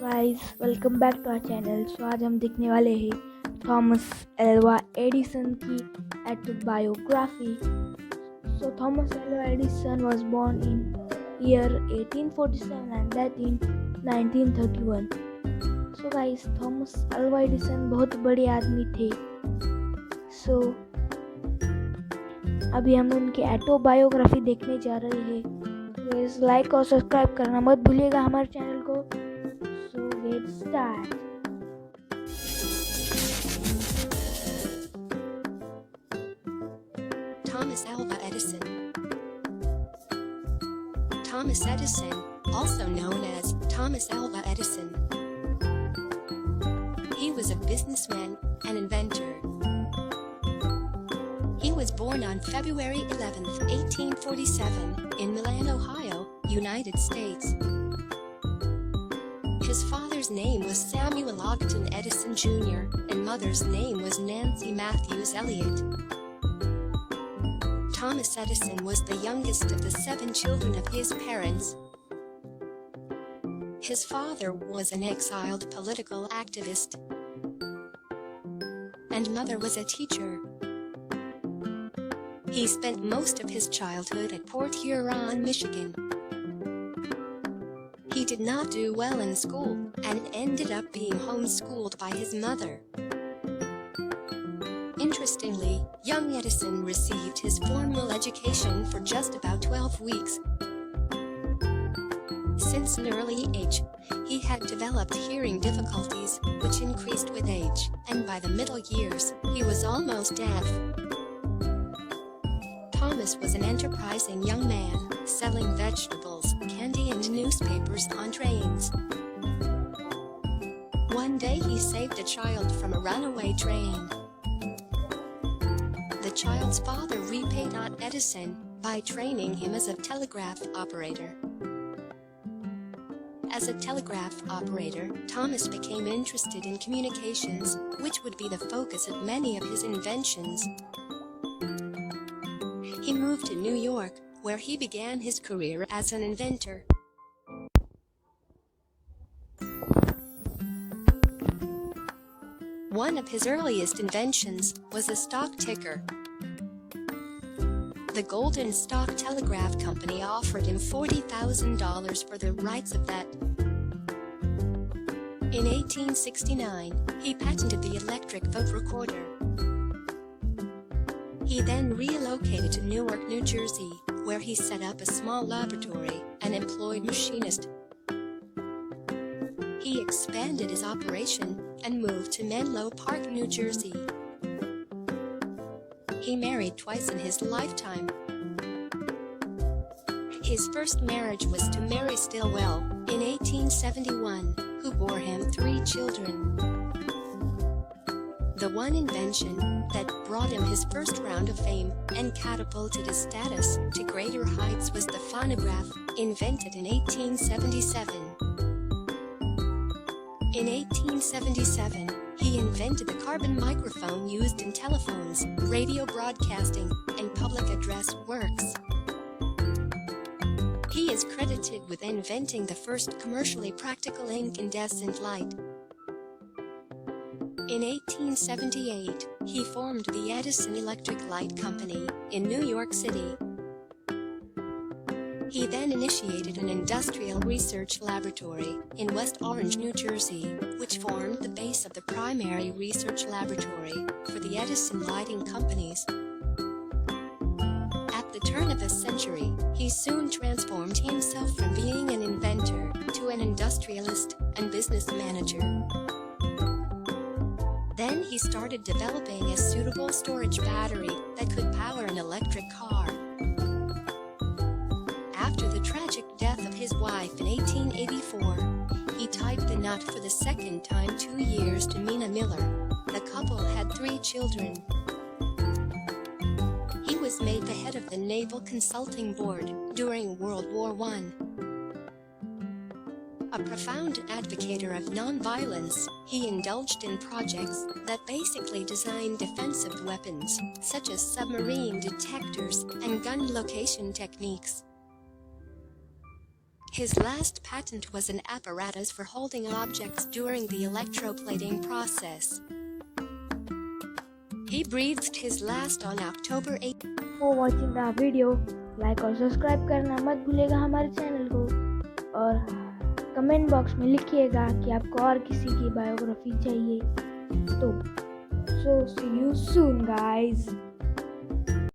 Guys welcome back to our channel. आज हम देखने वाले हैं थॉमस एल्वा एडिसन की एटोबायोग्राफी। थॉमस एल्वा एडिसन was born in year 1847 and died in 1931. Guys Thomas Alva Edison बहुत बड़े आदमी थे। अभी हम उनकी एटोबायोग्राफी देखने जा रहे हैं। गाइस लाइक और सब्सक्राइब करना मत भूलिएगा हमारे चैनल को। Let's start. Thomas Alva Edison. Thomas Edison, also known as Thomas Alva Edison. He was a businessman and inventor. He was born on February 11, 1847, in Milan, Ohio, United States. His father's name was Samuel Ogden Edison Jr., and mother's name was Nancy Matthews Elliott. Thomas Edison was the youngest of the 7 children of his parents. His father was an exiled political activist, and mother was a teacher. He spent most of his childhood at Port Huron, Michigan. He did not do well in school and ended up being homeschooled by his mother. Interestingly, young Edison received his formal education for just about 12 weeks. Since an early age, he had developed hearing difficulties, which increased with age, and by the middle years, he was almost deaf. Thomas was an enterprising young man, selling vegetables, candy and newspapers on trains. One day he saved a child from a runaway train. The child's father repaid Aunt Edison by training him as a telegraph operator. As a telegraph operator, Thomas became interested in communications, which would be the focus of many of his inventions. He moved to New York, where he began his career as an inventor. One of his earliest inventions was a stock ticker. The Golden Stock Telegraph Company offered him $40,000 for the rights of that. In 1869, he patented the electric vote recorder. He then relocated to Newark, New Jersey, where he set up a small laboratory and employed machinists. He expanded his operation and moved to Menlo Park, New Jersey. He married twice in his lifetime. His first marriage was to Mary Stilwell in 1871, who bore him 3 children. The one invention that brought him his first round of fame and catapulted his status to greater heights was the phonograph, invented in 1877. In 1877, he invented the carbon microphone used in telephones, radio broadcasting, and public address works. He is credited with inventing the first commercially practical incandescent light. In 1878, he formed the Edison Electric Light Company in New York City. He then initiated an industrial research laboratory in West Orange, New Jersey, which formed the base of the primary research laboratory for the Edison lighting companies. At the turn of the century, he soon transformed himself from being an inventor to an industrialist and business manager. Then he started developing a suitable storage battery that could power an electric car. After the tragic death of his wife in 1884, he tied the knot for the second time 2 years to Mina Miller. The couple had 3 children. He was made the head of the Naval Consulting Board during World War I. A profound advocate of nonviolence, he indulged in projects that basically designed defensive weapons, such as submarine detectors and gun location techniques. His last patent was an apparatus for holding objects during the electroplating process. He breathed his last on October 8. For watching the video, like और subscribe करना मत भूलिएगा हमारे channel को, और comment box में लिखिएगा कि आपको और किसी की बायोग्राफी चाहिए तो। So see you soon guys.